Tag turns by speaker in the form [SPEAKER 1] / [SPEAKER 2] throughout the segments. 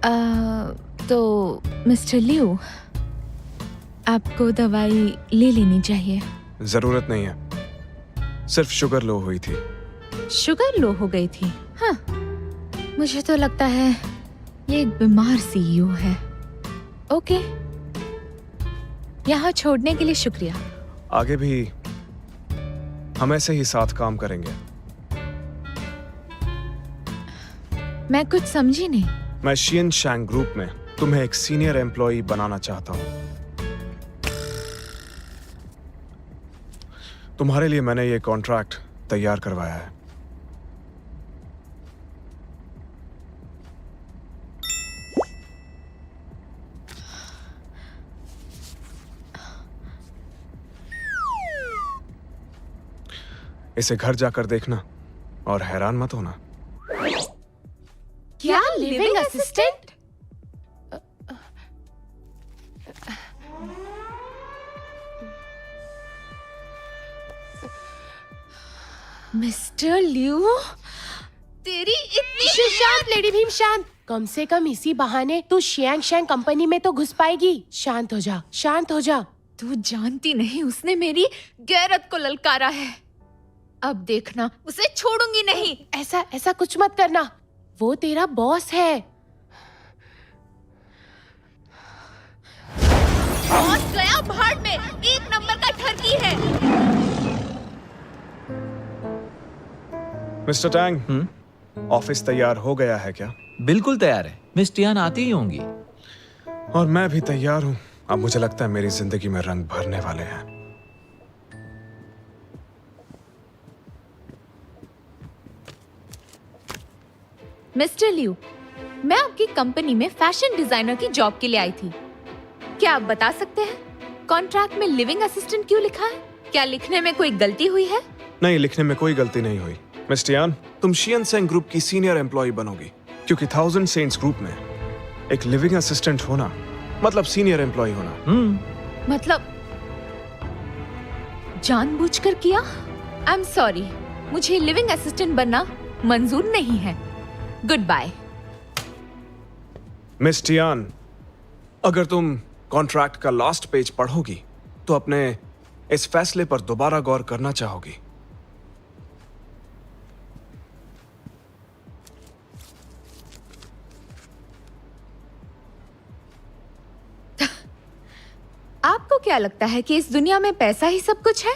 [SPEAKER 1] तो मिस्टर लियो, आपको दवाई ले लेनी चाहिए।
[SPEAKER 2] जरूरत नहीं है, सिर्फ शुगर लो हुई थी।
[SPEAKER 1] शुगर लो हो गई थी? हाँ, मुझे तो लगता है ये एक बीमार सीईओ है। ओके, यहाँ छोड़ने के लिए शुक्रिया।
[SPEAKER 2] आगे भी हम ऐसे ही साथ काम करेंगे।
[SPEAKER 1] मैं कुछ समझी नहीं।
[SPEAKER 2] मैं शियन शैंग ग्रुप में तुम्हें एक सीनियर एम्प्लॉय बनाना चाहता हूँ। तुम्हारे लिए मैंने ये कॉन्ट्रैक्ट तैयार करवाया है। इसे घर जाकर देखना और हैरान मत होना।
[SPEAKER 1] क्या लिविंग असिस्टेंट? मिस्टर लियो, तेरी इतनी
[SPEAKER 3] शांत लेडी भीम, शांत। कम से कम इसी बहाने तू शियांग शैंग कंपनी में तो घुस पाएगी। शांत हो जा, शांत हो जा।
[SPEAKER 1] तू जानती नहीं, उसने मेरी गैरत को ललकारा है। अब देखना, उसे छोड़ूंगी नहीं।
[SPEAKER 3] ऐसा कुछ मत करना, वो तेरा बॉस है।
[SPEAKER 1] बॉस गया भाड़ में, एक नंबर का ठरकी है।
[SPEAKER 2] मिस्टर टैंग, ऑफिस तैयार हो गया है क्या?
[SPEAKER 4] बिल्कुल तैयार है, मिस टियान आती ही होंगी।
[SPEAKER 2] और मैं भी तैयार हूँ। अब मुझे लगता है मेरी जिंदगी में रंग भरने वाले हैं।
[SPEAKER 1] मिस्टर लियू, मैं आपकी कंपनी में फैशन डिजाइनर की जॉब के लिए आई थी। क्या आप बता सकते हैं कॉन्ट्रैक्ट में लिविंग असिस्टेंट क्यों लिखा है? क्या लिखने में कोई गलती हुई है?
[SPEAKER 2] नहीं, लिखने में कोई गलती नहीं हुई। मिस टियान, तुम शियन शैंग ग्रुप की सीनियर एम्प्लॉय बनोगी, क्योंकि थाउजेंड सेंट्स ग्रुप में एक लिविंग असिस्टेंट होना मतलब सीनियर एम्प्लॉय होना।
[SPEAKER 1] मतलब जानबूझकर किया? आई एम सॉरी, मुझे लिविंग असिस्टेंट बनना मंजूर नहीं है। Good bye.
[SPEAKER 2] मिस टियान, अगर तुम कॉन्ट्रैक्ट का लास्ट पेज पढ़ोगी तो अपने इस फैसले पर दोबारा गौर करना चाहोगी।
[SPEAKER 1] आपको क्या लगता है कि इस दुनिया में पैसा ही सब कुछ है?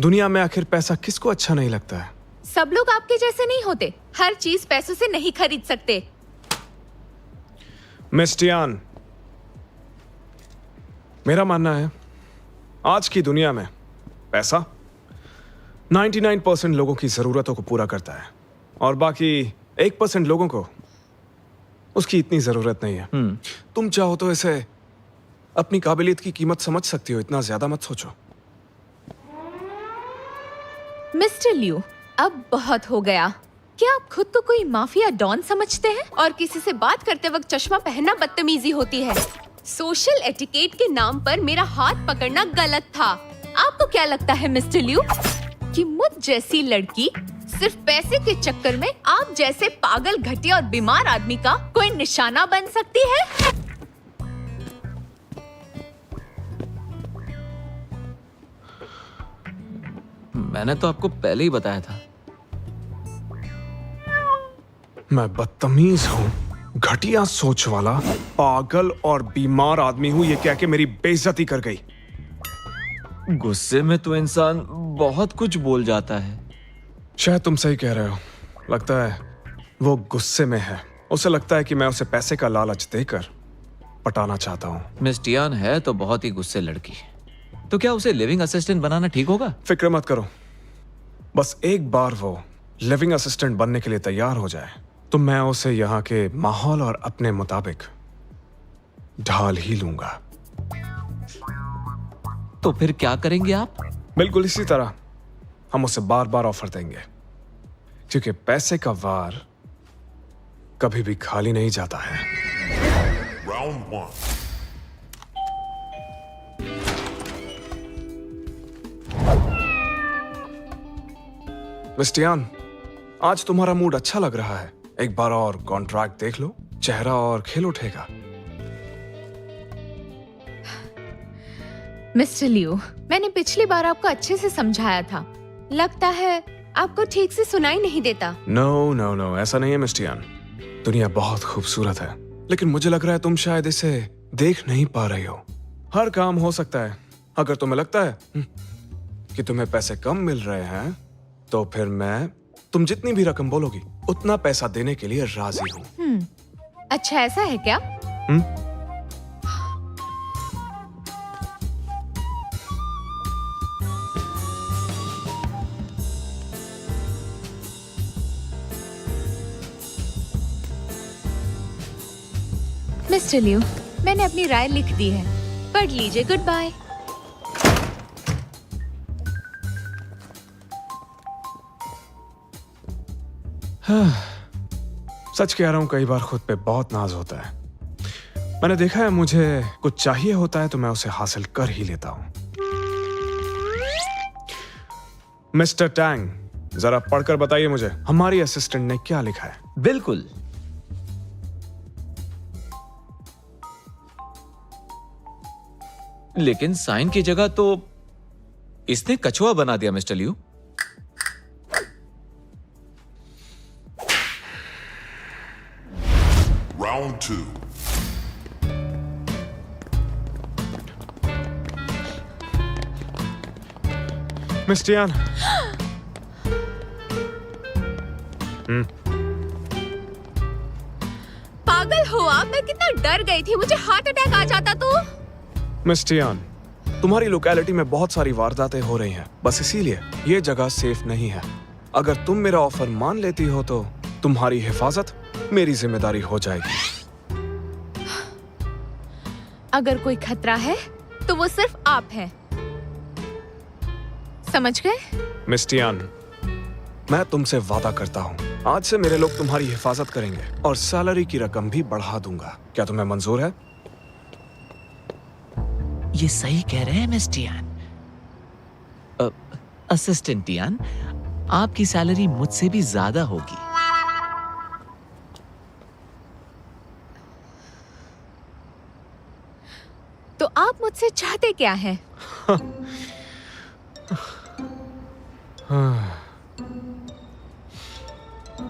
[SPEAKER 2] दुनिया में आखिर पैसा किसको अच्छा नहीं लगता है?
[SPEAKER 1] सब लोग आपके जैसे नहीं होते। हर चीज पैसों से नहीं खरीद सकते।
[SPEAKER 2] मिस टियान, मेरा मानना है आज की दुनिया में पैसा 99% लोगों की जरूरतों को पूरा करता है और बाकी 1% लोगों को उसकी इतनी जरूरत नहीं है। तुम चाहो तो इसे अपनी काबिलियत की कीमत समझ सकती हो, इतना ज्यादा मत सोचो।
[SPEAKER 1] मिस्टर लियू, अब बहुत हो गया। क्या आप खुद को कोई माफिया डॉन समझते हैं? और किसी से बात करते वक्त चश्मा पहनना बदतमीजी होती है। सोशल एटिकेट के नाम पर मेरा हाथ पकड़ना गलत था। आपको क्या लगता है मिस्टर लियू कि मुझ जैसी लड़की सिर्फ पैसे के चक्कर में आप जैसे पागल, घटिया और बीमार आदमी का कोई निशाना बन सकती है?
[SPEAKER 4] मैंने तो आपको पहले ही बताया था।
[SPEAKER 2] मैं बदतमीज हूँ, घटिया सोच वाला, पागल और बीमार आदमी हूँ, ये कह के मेरी बेइज्जती कर गई।
[SPEAKER 4] गुस्से में तो इंसान बहुत कुछ बोल जाता है।
[SPEAKER 2] शायद तुम सही कह रहे हो। लगता है वो गुस्से में है। उसे लगता है कि मैं उसे पैसे का लालच देकर पटाना चाहता हूँ।
[SPEAKER 4] मिस टियान है तो बहुत ही गुस्से लड़की। तो क्या उसे लिविंग असिस्टेंट बनाना ठीक होगा?
[SPEAKER 2] फिक्र मत करो, बस एक बार वो लिविंग असिस्टेंट बनने के लिए तैयार हो जाए तो मैं उसे यहाँ के माहौल और अपने मुताबिक ढाल ही लूंगा।
[SPEAKER 4] तो फिर क्या करेंगे आप?
[SPEAKER 2] बिल्कुल इसी तरह हम उसे बार बार ऑफर देंगे, क्योंकि पैसे का वार कभी भी खाली नहीं जाता है।
[SPEAKER 5] Round 1.
[SPEAKER 2] मिस टियान, आज तुम्हारा मूड अच्छा लग रहा है। एक बार और कॉन्ट्रैक्ट देख लो। चेहरा और खिल उठेगा।
[SPEAKER 1] मिस्टर लियो, मैंने पिछली बार आपको अच्छे से समझाया था। लगता है आपको ठीक से सुनाई नहीं देता।
[SPEAKER 2] नो नो नो, ऐसा नहीं है मिस टियान। दुनिया बहुत खूबसूरत है, लेकिन मुझे लग रहा है तुम शायद इसे देख नहीं पा रही हो। हर काम हो सकता है। अगर तुम्हें लगता है कि तुम्हें पैसे कम मिल रहे हैं, तो फिर मैं तुम जितनी भी रकम बोलोगी उतना पैसा देने के लिए राजी हूँ।
[SPEAKER 1] अच्छा, ऐसा है क्या? मिस्टर लियो, मैंने अपनी राय लिख दी है। पढ़ लीजिए। Good bye.
[SPEAKER 2] सच कह रहा हूँ, कई बार खुद पे बहुत नाज होता है। मैंने देखा है, मुझे कुछ चाहिए होता है तो मैं उसे हासिल कर ही लेता हूँ। मिस्टर टैंग, जरा पढ़कर बताइए मुझे, हमारी असिस्टेंट ने क्या लिखा है?
[SPEAKER 4] बिल्कुल। लेकिन साइन की जगह तो इसने कछुआ बना दिया mister Liu.
[SPEAKER 5] Round 2.
[SPEAKER 2] Miss Tian,
[SPEAKER 1] पागल हो आप? मैं कितना डर गई थी, मुझे हार्ट अटैक आ जाता तो।
[SPEAKER 2] मिस टियान, तुम्हारी लोकेलिटी में बहुत सारी वारदातें हो रही हैं। बस इसीलिए ये जगह सेफ नहीं है। अगर तुम मेरा ऑफर मान लेती हो तो तुम्हारी हिफाजत मेरी जिम्मेदारी हो जाएगी।
[SPEAKER 1] अगर कोई खतरा है तो वो सिर्फ आप हैं। समझ गए?
[SPEAKER 2] मिस टियान, मैं तुमसे वादा करता हूँ, आज से मेरे लोग तुम्हारी हिफाजत करेंगे और सैलरी की रकम भी बढ़ा दूंगा। क्या तुम्हें मंजूर है?
[SPEAKER 4] ये सही कह रहे हैं मिस टियान। असिस्टेंट टियान, आपकी सैलरी मुझसे भी ज्यादा होगी।
[SPEAKER 1] तो आप मुझसे चाहते क्या हैं?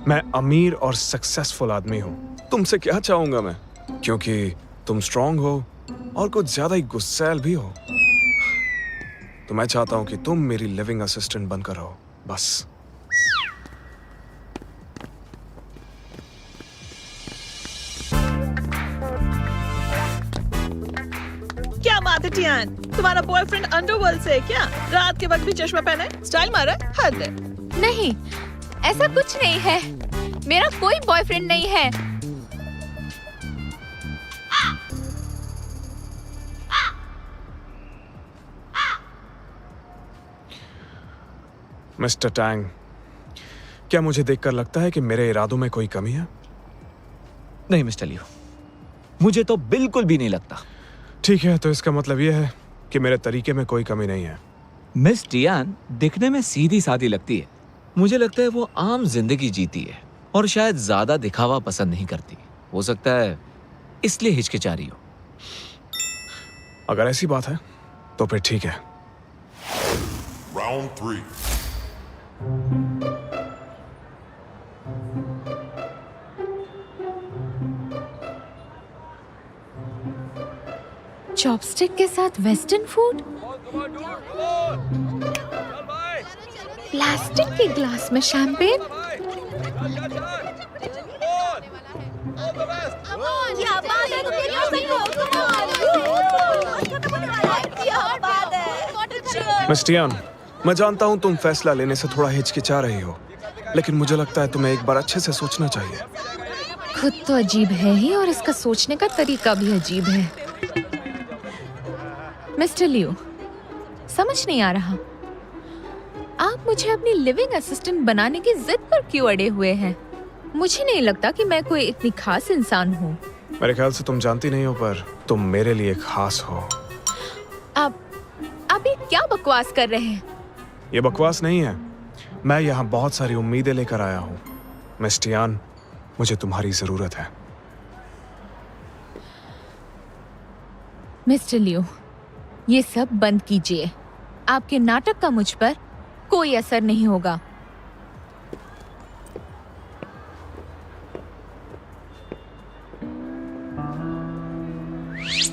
[SPEAKER 2] मैं अमीर और सक्सेसफुल आदमी हूँ। तुमसे क्या चाहूंगा मैं? क्योंकि तुम स्ट्रांग हो और कुछ ज्यादा ही गुस्सैल भी हो। तो मैं चाहता हूँ कि तुम मेरी लिविंग असिस्टेंट बनकर रहो, बस।
[SPEAKER 6] क्या बात है टियान, तुम्हारा बॉयफ्रेंड अंडरवर्ल्ड से है क्या? रात के वक्त भी चश्मा पहने, स्टाइल मारा है? हद है।
[SPEAKER 1] नहीं, ऐसा कुछ नहीं है। मेरा कोई बॉयफ्रेंड नहीं है।
[SPEAKER 2] मिस्टर टैंग, क्या मुझे देखकर लगता है कि मेरे इरादों में कोई कमी है?
[SPEAKER 4] नहीं मिस्टर लियू, मुझे तो बिल्कुल भी नहीं लगता।
[SPEAKER 2] ठीक है, तो इसका मतलब यह है कि मेरे तरीके में कोई कमी नहीं है।
[SPEAKER 4] मिस टियान दिखने में सीधी सादी लगती है। मुझे लगता है वो आम जिंदगी जीती है और शायद ज्यादा दिखावा पसंद नहीं करती। हो सकता है इसलिए हिचकिचा रही हो।
[SPEAKER 2] अगर ऐसी बात है तो फिर ठीक है।
[SPEAKER 5] Round 3.
[SPEAKER 1] चॉपस्टिक के साथ वेस्टर्न फूड, प्लास्टिक के ग्लास में शैंपेन। क्या बात है, तुम कितना सही हो। क्या बात है।
[SPEAKER 2] मिस टियान, मैं जानता हूं तुम फैसला लेने से थोड़ा हिचकिचा रही हो, लेकिन मुझे लगता है तुम्हें एक बार अच्छे से सोचना चाहिए।
[SPEAKER 1] खुद तो अजीब है ही और इसका सोचने का तरीका भी अजीब है। मिस्टर लियो, समझ नहीं आ रहा, आप मुझे अपनी लिविंग असिस्टेंट बनाने की जिद पर क्यों अड़े हुए हैं? मुझे नहीं लगता कि मैं कोई इतनी खास इंसान हूँ।
[SPEAKER 2] मेरे ख्याल से तुम जानती नहीं हो, पर तुम मेरे लिए खास हो।
[SPEAKER 1] आप ये क्या बकवास कर रहे हैं?
[SPEAKER 2] ये बकवास नहीं है, मैं यहाँ बहुत सारी उम्मीदें लेकर आया हूँ। मिस टियान, मुझे तुम्हारी जरूरत है।
[SPEAKER 1] मिस्टर लियो, ये सब बंद कीजिए। आपके नाटक का मुझ पर कोई असर नहीं होगा।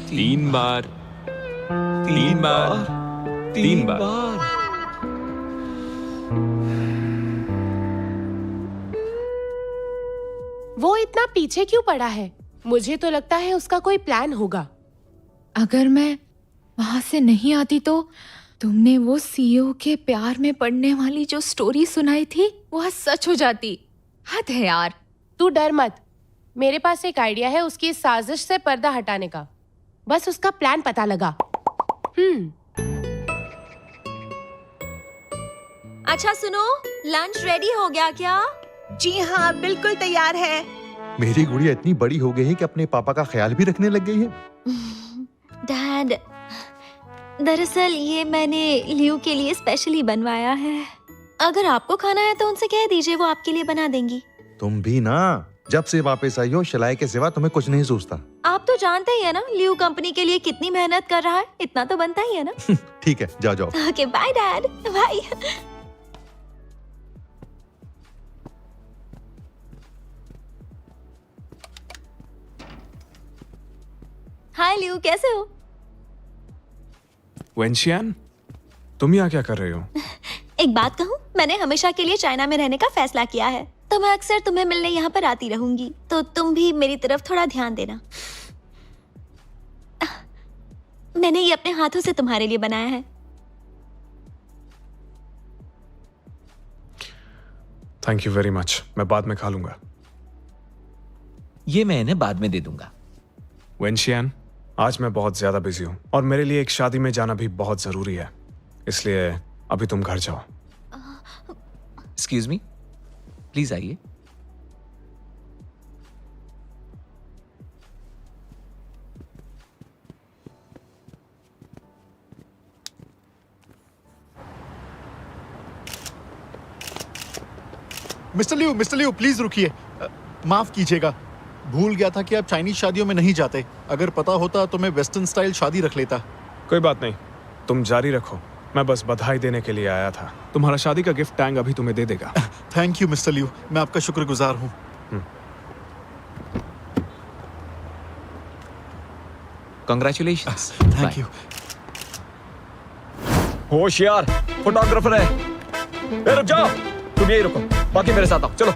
[SPEAKER 4] तीन बार।
[SPEAKER 3] वो इतना पीछे क्यों पड़ा है? मुझे तो लगता है उसका कोई प्लान होगा।
[SPEAKER 1] अगर मैं वहां से नहीं आती तो तुमने वो सीईओ के प्यार में पड़ने वाली जो स्टोरी सुनाई थी वो आज सच हो जाती। हद है यार।
[SPEAKER 3] तू डर मत, मेरे पास एक आइडिया है उसकी इस साजिश से पर्दा हटाने का। बस उसका प्लान पता लगा।
[SPEAKER 7] अच्छा सुनो, लंच रेडी हो गया क्या?
[SPEAKER 6] जी हाँ, बिल्कुल तैयार है।
[SPEAKER 8] मेरी गुड़िया इतनी बड़ी हो गई है कि अपने पापा का ख्याल भी रखने लग गई है।
[SPEAKER 7] डैड, दरअसल ये मैंने लियो के लिए स्पेशली बनवाया है। अगर आपको खाना है तो उनसे कह दीजिए, वो आपके लिए बना देंगी।
[SPEAKER 8] तुम भी ना, जब से वापस आई हो शलाई के सिवा तुम्हें कुछ नहीं सोचता।
[SPEAKER 7] आप तो जानते ही है ना लियो कंपनी के लिए कितनी मेहनत कर रहा है, इतना तो बनता ही है ना।
[SPEAKER 8] ठीक है, जाओ जाओ।
[SPEAKER 7] Okay bye dad, bye. Hi Leo, कैसे हो?
[SPEAKER 2] वेंशियान, तुम यहाँ क्या कर रही हो?
[SPEAKER 7] एक बात कहूँ, मैंने हमेशा के लिए चाइना में रहने का फैसला किया है, तो मैं अक्सर तुम्हें मिलने यहाँ पर आती रहूंगी। तो तुम भी मेरी तरफ थोड़ा ध्यान देना। मैंने ये अपने हाथों से तुम्हारे लिए बनाया है।
[SPEAKER 2] Thank you very much. मैं बाद में खा लूंगा।
[SPEAKER 4] ये मैं इन्हें बाद में दे दूंगा।
[SPEAKER 2] वेंशियान, आज मैं बहुत ज्यादा बिजी हूँ और मेरे लिए एक शादी में जाना भी बहुत जरूरी है, इसलिए अभी तुम घर जाओ।
[SPEAKER 4] एक्सक्यूज मी, प्लीज आइए।
[SPEAKER 9] मिस्टर लियो प्लीज रुकिए। माफ कीजिएगा, भूल गया था कि आप चाइनीज शादियों में नहीं जाते। अगर पता होता तो मैं वेस्टर्न स्टाइल शादी रख लेता।
[SPEAKER 2] कोई बात नहीं, तुम जारी रखो। मैं बस बधाई देने के लिए आया था। तुम्हारा शादी का गिफ्ट टैंग अभी तुम्हें दे देगा।
[SPEAKER 9] थैंक यू मिस्टर लियो, मैं आपका शुक्रगुजार हूँ।
[SPEAKER 4] कंग्रेचुलेशंस।
[SPEAKER 9] Thank you.
[SPEAKER 4] होशियार, फोटोग्राफर है। ए, रुक जाओ, तुम यही रुको, बाकी मेरे साथ आओ। चलो।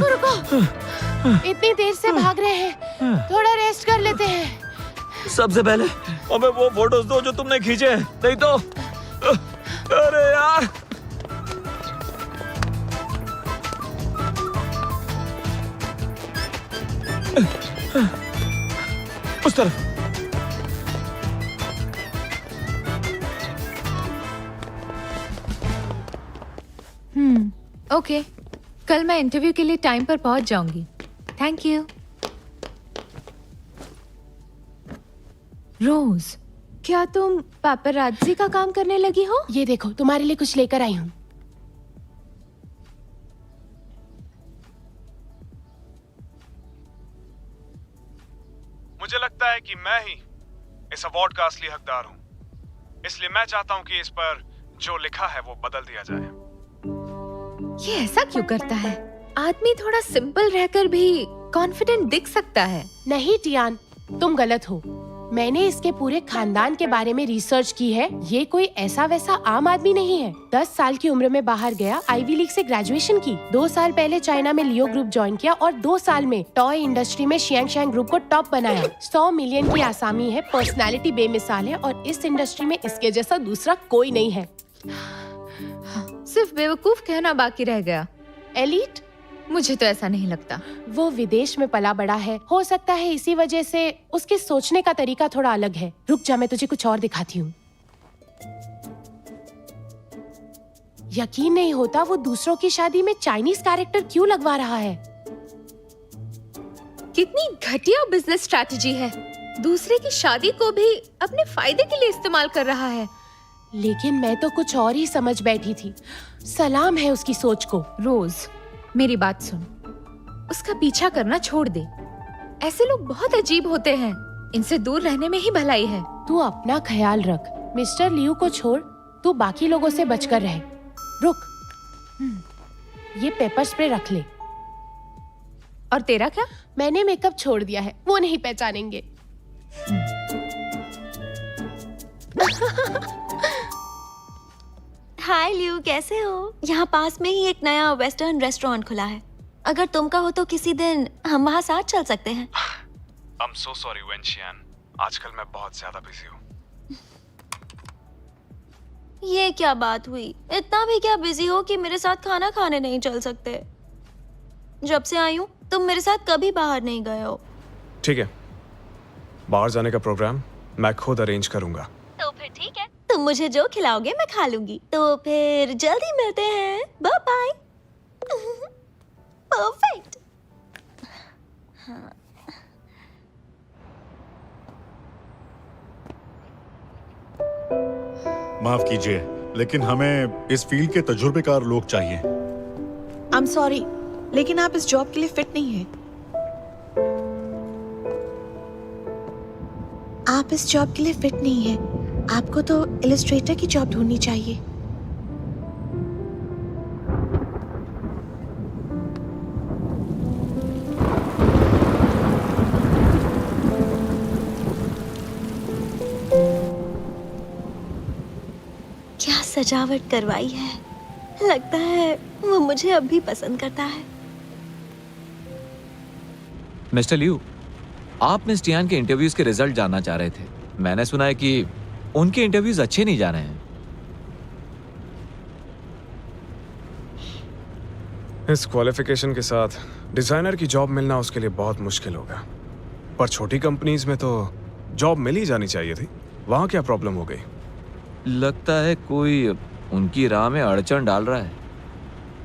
[SPEAKER 3] रुको। इतनी देर से भाग रहे हैं, थोड़ा रेस्ट कर लेते हैं।
[SPEAKER 4] सबसे पहले हमें वो फोटोज दो जो तुमने खींचे, नहीं तो अरे यार। उस तरफ।
[SPEAKER 1] ओके, कल मैं इंटरव्यू के लिए टाइम पर पहुंच जाऊंगी। Thank you. रोज, क्या तुम पापराज़ी का काम करने लगी हो?
[SPEAKER 3] ये देखो, तुम्हारे लिए कुछ लेकर आई हूँ।
[SPEAKER 2] मुझे लगता है कि मैं ही इस अवार्ड का असली हकदार हूँ, इसलिए मैं चाहता हूँ कि इस पर जो लिखा है वो बदल दिया जाए।
[SPEAKER 1] ये ऐसा क्यों करता है? आदमी थोड़ा सिंपल रहकर भी कॉन्फिडेंट दिख सकता है।
[SPEAKER 3] नहीं टियान, तुम गलत हो। मैंने इसके पूरे खानदान के बारे में रिसर्च की है। ये कोई ऐसा वैसा आम आदमी नहीं है। 10 साल की उम्र में बाहर गया, आईवी लीग से ग्रेजुएशन की। 2 साल पहले चाइना में लियो ग्रुप ज्वाइन किया और 2 साल में टॉय इंडस्ट्री में शियांगशैंग ग्रुप को टॉप बनाया। 100 मिलियन की आसामी है, पर्सनालिटी बेमिसाल है और इस इंडस्ट्री में इसके जैसा दूसरा कोई नहीं है।
[SPEAKER 1] सिर्फ बेवकूफ कहना बाकी रह गया।
[SPEAKER 3] एलीट?
[SPEAKER 1] मुझे तो ऐसा नहीं लगता।
[SPEAKER 3] वो विदेश में पला बड़ा है, हो सकता है इसी वजह से उसके सोचने का तरीका थोड़ा अलग है। रुक जा, मैं तुझे कुछ और दिखाती हूँ। यकीन नहीं होता वो दूसरों की शादी में चाइनीज कैरेक्टर क्यों लगवा रहा है।
[SPEAKER 1] कितनी घटिया बिजनेस स्ट्रैटेजी है। दूसरे की शादी को भी अपने फायदे के लिए इस्तेमाल कर रहा है।
[SPEAKER 3] लेकिन मैं तो कुछ और ही समझ बैठी थी। सलाम है उसकी सोच को।
[SPEAKER 1] रोज, मेरी बात सुन, उसका पीछा करना छोड़ दे। ऐसे लोग बहुत अजीब होते हैं, इनसे दूर रहने में ही भलाई है।
[SPEAKER 3] तू अपना ख्याल रख। मिस्टर लियू को छोड़, तू बाकी लोगों से बचकर रह। रुक, ये पेपर स्प्रे रख ले।
[SPEAKER 1] और तेरा क्या?
[SPEAKER 3] मैंने मेकअप छोड़ दिया है, वो नहीं पहचानेंगे।
[SPEAKER 7] हाय लियू, कैसे हो? यहाँ पास में ही एक नया वेस्टर्न रेस्टोरेंट खुला है। अगर तुम कहो तो किसी दिन हम वहाँ साथ चल सकते हैं।
[SPEAKER 2] I'm so sorry वेंशियान, आजकल मैं बहुत ज्यादा बिजी हूँ।
[SPEAKER 7] ये क्या बात हुई? इतना भी क्या बिजी हो कि मेरे साथ खाना खाने नहीं चल सकते? जब से आई हूँ तुम मेरे साथ कभी बाहर नहीं गए हो।
[SPEAKER 2] ठीक है, बाहर जाने का प्रोग्राम मैं खुद अरेंज करूंगा।
[SPEAKER 7] तो फिर ठीक है, तुम मुझे जो खिलाओगे मैं खा लूंगी। तो फिर जल्दी मिलते हैं। Bye bye. परफेक्ट।
[SPEAKER 9] माफ कीजिए, लेकिन हमें इस फील्ड के तजुर्बेकार लोग चाहिए।
[SPEAKER 6] आई एम सॉरी, लेकिन आप इस जॉब के लिए फिट नहीं हैं। आप इस जॉब के लिए फिट नहीं हैं। आपको तो इलस्ट्रेटर की जॉब ढूंढनी चाहिए।
[SPEAKER 7] क्या सजावट करवाई है। लगता है वो मुझे अब भी पसंद करता है।
[SPEAKER 4] मिस्टर लियू, आप मिस टियान के इंटरव्यूज के रिजल्ट जानना चाह रहे थे। मैंने सुना है कि उनके इंटरव्यूज अच्छे नहीं जा रहे हैं।
[SPEAKER 2] इस क्वालिफिकेशन के साथ डिजाइनर की जॉब मिलना उसके लिए बहुत मुश्किल होगा। पर छोटी कंपनीज में तो जॉब मिल ही जानी चाहिए थी। वहां क्या प्रॉब्लम हो गई?
[SPEAKER 4] लगता है कोई उनकी राह में अड़चन डाल रहा है।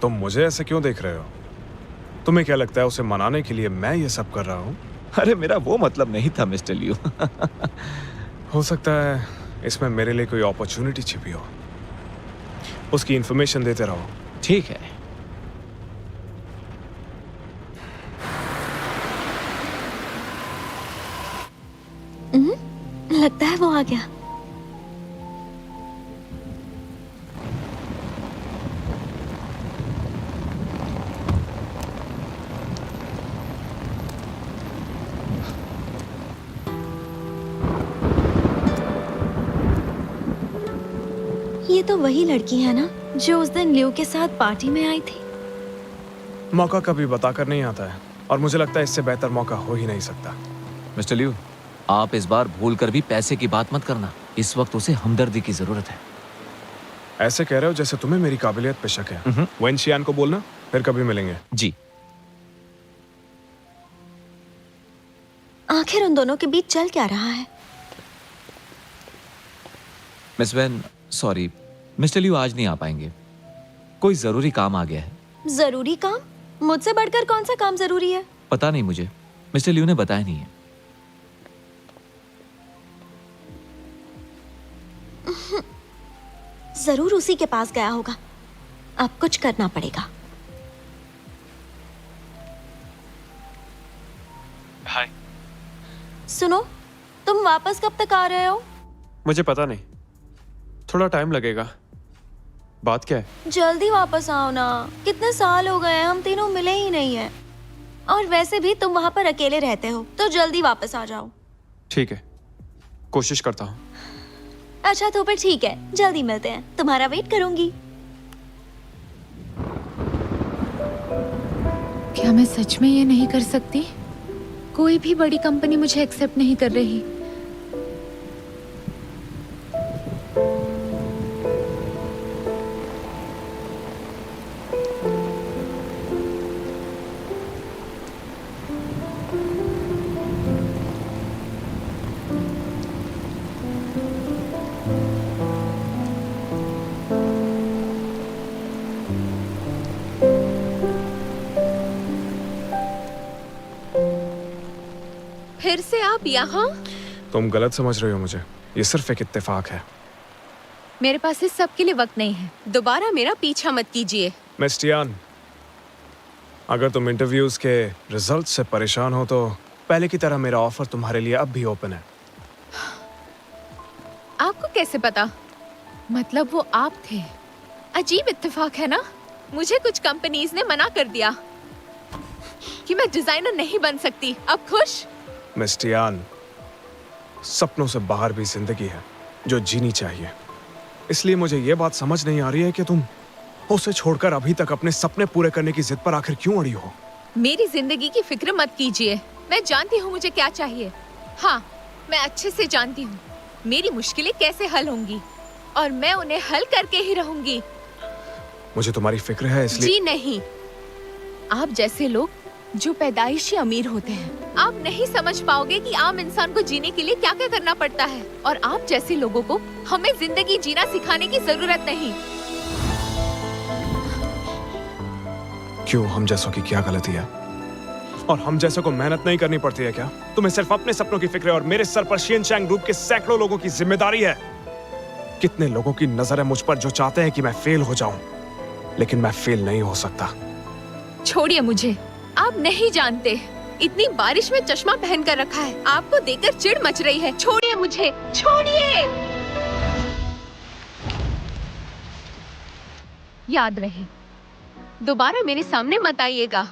[SPEAKER 2] तुम मुझे ऐसे क्यों देख रहे हो? तुम्हें क्या लगता है उसे मनाने के लिए मैं ये सब कर रहा हूँ?
[SPEAKER 4] अरे मेरा वो मतलब नहीं था मिस्टर लियू।
[SPEAKER 2] हो सकता है इसमें मेरे लिए कोई अपॉर्चुनिटी छिपी हो। उसकी इंफॉर्मेशन देते रहो।
[SPEAKER 4] ठीक है।
[SPEAKER 7] लगता है वो आ गया। ये तो वही लड़की है ना जो उस दिन लियू के साथ पार्टी में आई थी।
[SPEAKER 2] मौका कभी बताकर नहीं आता है, और मुझे लगता है इससे बेहतर मौका हो ही नहीं सकता।
[SPEAKER 4] मिस्टर लियू, आप इस बार भूल कर भी पैसे की बात मत करना। इस वक्त उसे हमदर्दी की जरूरत है।
[SPEAKER 2] ऐसे कह रहे हो जैसे तुम्हें मेरी काबिलियत पे शक है। वेंशियान को बोलना, फिर कभी मिलेंगे।
[SPEAKER 4] जी।
[SPEAKER 7] आखिर उन दोनों के बीच चल क्या रहा है?
[SPEAKER 4] Miss when, sorry, mister Liu आज नहीं आ पाएंगे। कोई जरूरी काम आ गया है।
[SPEAKER 7] जरूरी काम? मुझसे बढ़कर कौन सा काम जरूरी है?
[SPEAKER 4] पता नहीं मुझे, मिस्टर लियू ने बताया नहीं है।
[SPEAKER 7] जरूर उसी के पास गया होगा। अब कुछ करना पड़ेगा।
[SPEAKER 10] हाय।
[SPEAKER 7] सुनो, तुम वापस कब तक आ रहे हो?
[SPEAKER 10] मुझे पता नहीं, थोड़ा टाइम लगेगा। बात क्या है?
[SPEAKER 7] जल्दी वापस आओ ना। कितने साल हो गए हम तीनों मिले ही नहीं है। और वैसे भी तुम वहां पर अकेले रहते हो, तो जल्दी वापस आ जाओ।
[SPEAKER 10] ठीक है, कोशिश करता हूँ।
[SPEAKER 7] अच्छा तो फिर ठीक है, जल्दी मिलते हैं। तुम्हारा वेट करूंगी।
[SPEAKER 1] क्या मैं सच में ये नहीं कर सकती? कोई भी बड़ी कंपनी मुझे एक्सेप्ट नहीं कर रही। फिर से आप यहाँ?
[SPEAKER 2] तुम गलत समझ रही हो मुझे। ये सिर्फ एक इत्तेफाक है।
[SPEAKER 1] मेरे पास इस सब के लिए वक्त नहीं है। दोबारा मेरा पीछा मत कीजिए।
[SPEAKER 2] मिस टियान, अगर तुम इंटरव्यूज के रिजल्ट से परेशान हो तो पहले की तरह मेरा ऑफर तुम्हारे लिए अब भी ओपन है।
[SPEAKER 1] आपको कैसे पता? मतलब वो आप थे। अजीब इत्तेफाक है ना। मुझे कुछ कंपनीज ने मना कर दिया कि मैं डिजाइनर नहीं बन सकती। अब खुश?
[SPEAKER 2] मिस टियान, सपनों से बाहर भी जिंदगी है जो जीनी चाहिए। इसलिए मुझे ये बात समझ नहीं आ रही है कि तुम उसे छोड़कर अभी तक अपने सपने पूरे करने की जिद पर आखिर क्यों अड़ी हो।
[SPEAKER 1] मेरी जिंदगी की फिक्र मत कीजिए। मैं जानती हूँ मुझे क्या चाहिए। हाँ, मैं अच्छे से जानती हूँ मेरी मुश्किलें कैसे हल होंगी और मैं उन्हें हल करके ही रहूंगी।
[SPEAKER 2] मुझे तुम्हारी फिक्र है इसलिए।
[SPEAKER 1] जी नहीं, आप जैसे लोग जो पैदाइशी अमीर होते हैं, आप नहीं समझ पाओगे कि आम इंसान को जीने के लिए क्या क्या करना पड़ता है। और आप जैसे लोगों को हमें जिंदगी जीना सिखाने की जरूरत नहीं।
[SPEAKER 2] क्यों? हम जैसों की क्या गलती है? और हम जैसों को मेहनत नहीं करनी पड़ती है क्या? तुम्हें सिर्फ अपने सपनों की फिक्र है और मेरे सर पर शिनचैंग ग्रुप के सैकड़ों लोगों की जिम्मेदारी है। कितने लोगों की नजर है मुझ पर जो चाहते हैं कि मैं फेल हो जाऊं, लेकिन मैं फेल नहीं हो सकता।
[SPEAKER 1] छोड़िए मुझे, आप नहीं जानते। इतनी बारिश में चश्मा पहन कर रखा है, आपको देखकर चिढ़ मच रही है। छोड़िए मुझे, छोड़िए। याद रहे, दोबारा मेरे सामने मत आइएगा।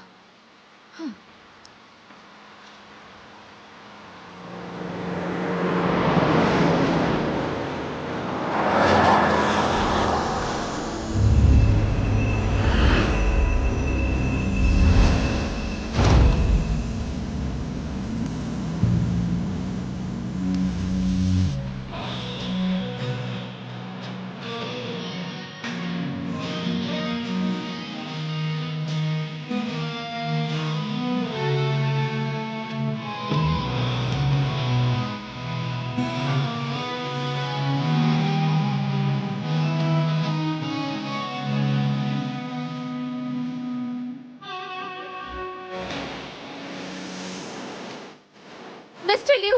[SPEAKER 1] Mister Liu,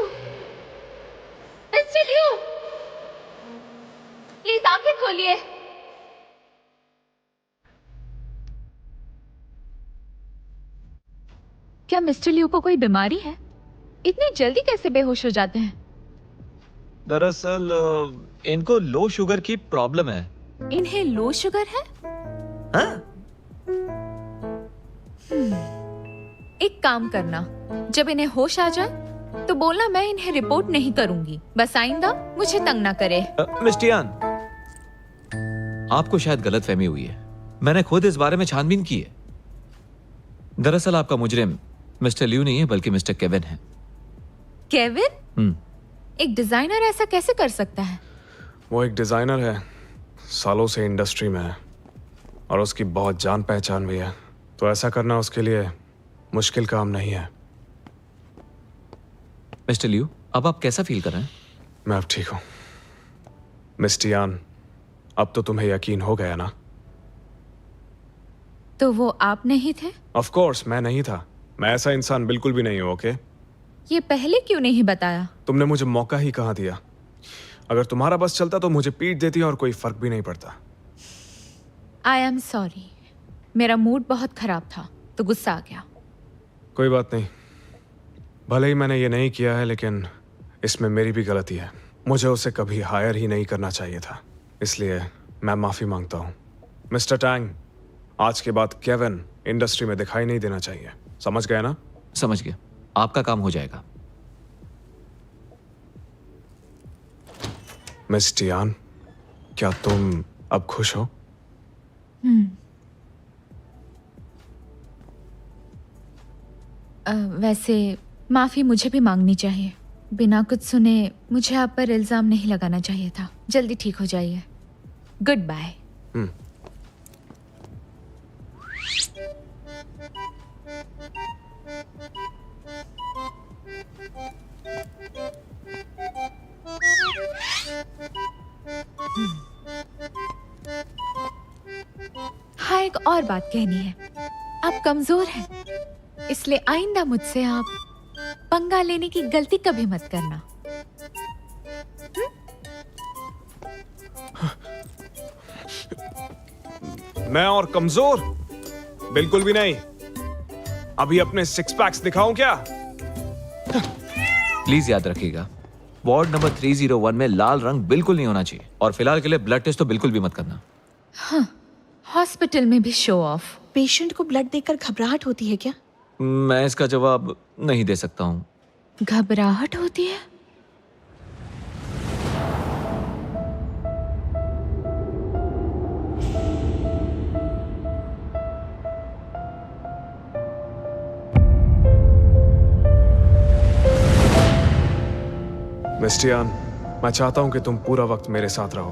[SPEAKER 1] mister Liu, please आंखें खोलिए। क्या मिस्टर लियू को कोई बीमारी है? इतनी जल्दी कैसे बेहोश हो जाते हैं?
[SPEAKER 4] दरअसल इनको लो शुगर की प्रॉब्लम है।
[SPEAKER 1] इन्हें लो शुगर है?
[SPEAKER 4] हाँ?
[SPEAKER 1] एक काम करना, जब इन्हें होश आ जाए तो बोलना मैं इन्हें रिपोर्ट नहीं करूंगी। बस आइंदा मुझे तंग ना करे।
[SPEAKER 4] मिस टियान, आपको शायद गलतफहमी हुई है। मैंने खुद इस बारे में छानबीन की है। दरअसल आपका मुजरिम मिस्टर लियू नहीं है बल्कि मिस्टर केविन है।
[SPEAKER 1] केविन? एक डिजाइनर ऐसा कैसे कर सकता है?
[SPEAKER 2] वो एक डिजाइनर है, सालों से इंडस्ट्री में है और उसकी बहुत जान पहचान भी है, तो ऐसा करना उसके लिए मुश्किल काम नहीं है।
[SPEAKER 4] मिस्टर लियू, अब आप कैसा फील कर रहे हैं?
[SPEAKER 2] मैं अब ठीक हूं। मिस टियान, अब तो तुम्हें यकीन हो गया ना?
[SPEAKER 1] तो वो आप नहीं थे?
[SPEAKER 2] ऑफ कोर्स मैं नहीं था। मैं ऐसा इंसान बिल्कुल भी नहीं हूं। ओके,
[SPEAKER 1] ये पहले क्यों नहीं बताया?
[SPEAKER 2] तुमने मुझे मौका ही कहाँ दिया। अगर तुम्हारा बस चलता तो मुझे पीट देती और कोई फर्क भी नहीं पड़ता।
[SPEAKER 1] आई एम सॉरी, मेरा मूड बहुत खराब था तो गुस्सा आ गया।
[SPEAKER 2] कोई बात नहीं, भले ही मैंने ये नहीं किया है लेकिन इसमें मेरी भी गलती है। मुझे उसे कभी हायर ही नहीं करना चाहिए था, इसलिए मैं माफी मांगता हूँ। मिस्टर टैंग, आज के बाद केविन इंडस्ट्री में दिखाई नहीं देना चाहिए। समझ गए ना?
[SPEAKER 4] समझ गया, आपका काम हो जाएगा।
[SPEAKER 2] मिस टियान, क्या तुम अब खुश हो?
[SPEAKER 1] वैसे माफी मुझे भी मांगनी चाहिए। बिना कुछ सुने मुझे आप पर इल्जाम नहीं लगाना चाहिए था। जल्दी ठीक हो जाइए। Good bye. हाँ, एक और बात कहनी है। आप कमजोर हैं, इसलिए आइंदा मुझसे आप पंगा लेने की गलती कभी मत करना।
[SPEAKER 2] मैं और कमजोर? बिल्कुल भी नहीं। अभी अपने सिक्स पैक्स दिखाऊं क्या?
[SPEAKER 4] प्लीज याद रखिएगा, वार्ड नंबर 301 में लाल रंग बिल्कुल नहीं होना चाहिए। और फिलहाल के लिए ब्लड टेस्ट तो बिल्कुल भी मत करना।
[SPEAKER 1] हॉस्पिटल में भी शो ऑफ।
[SPEAKER 6] पेशेंट को ब्लड देखकर घबराहट होती है क्या?
[SPEAKER 4] मैं इसका जवाब नहीं दे सकता हूँ।
[SPEAKER 1] घबराहट होती है?
[SPEAKER 2] मिस्टियान, मैं चाहता हूं कि तुम पूरा वक्त मेरे साथ रहो।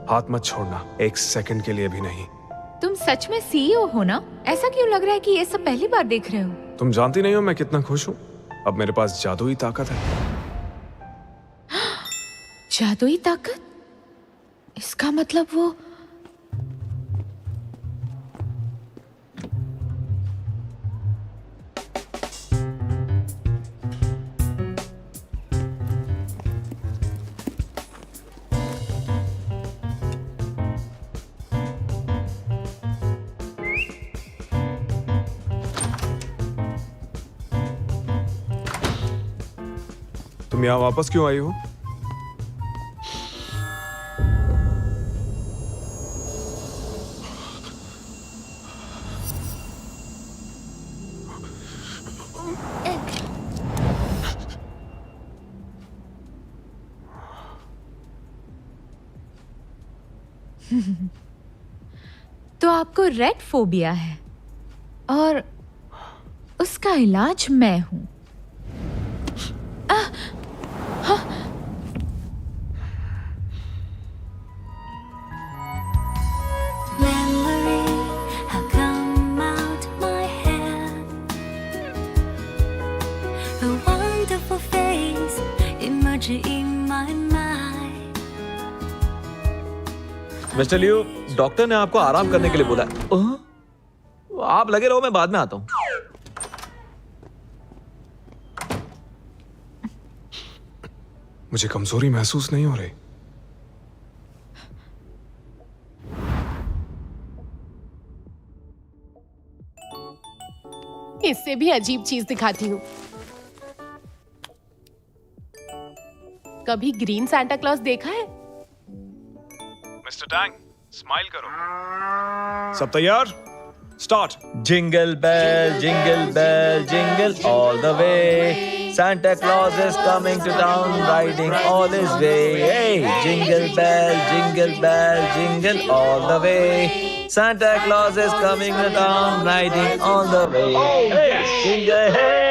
[SPEAKER 2] हाथ मत छोड़ना, एक सेकंड के लिए भी नहीं।
[SPEAKER 1] तुम सच में सीईओ हो ना? ऐसा क्यों लग रहा है कि ये सब पहली बार देख रहे हो?
[SPEAKER 2] तुम जानती नहीं हो मैं कितना खुश हूं। अब मेरे पास जादुई ताकत है।
[SPEAKER 1] जादुई ताकत? इसका मतलब वो
[SPEAKER 2] तुम यहाँ वापस क्यों आई हो?
[SPEAKER 1] तो आपको रेड फोबिया है और उसका इलाज मैं हूं।
[SPEAKER 4] मिस्टर लियो, डॉक्टर ने आपको आराम करने के लिए बोला है। आप लगे रहो, मैं बाद में आता हूँ।
[SPEAKER 2] मुझे कमजोरी महसूस नहीं हो रही।
[SPEAKER 3] इससे भी अजीब चीज दिखाती हूँ। कभी ग्रीन सांता क्लॉज देखा है?
[SPEAKER 2] मिस्टर टैंग, स्माइल करो। सब तैयार? Start.
[SPEAKER 4] Jingle bell jingle all the way, Santa Claus is coming to town riding all his way. Hey, jingle bell jingle all the way, Santa Claus is coming to town riding all the way. Hey, jingle hey.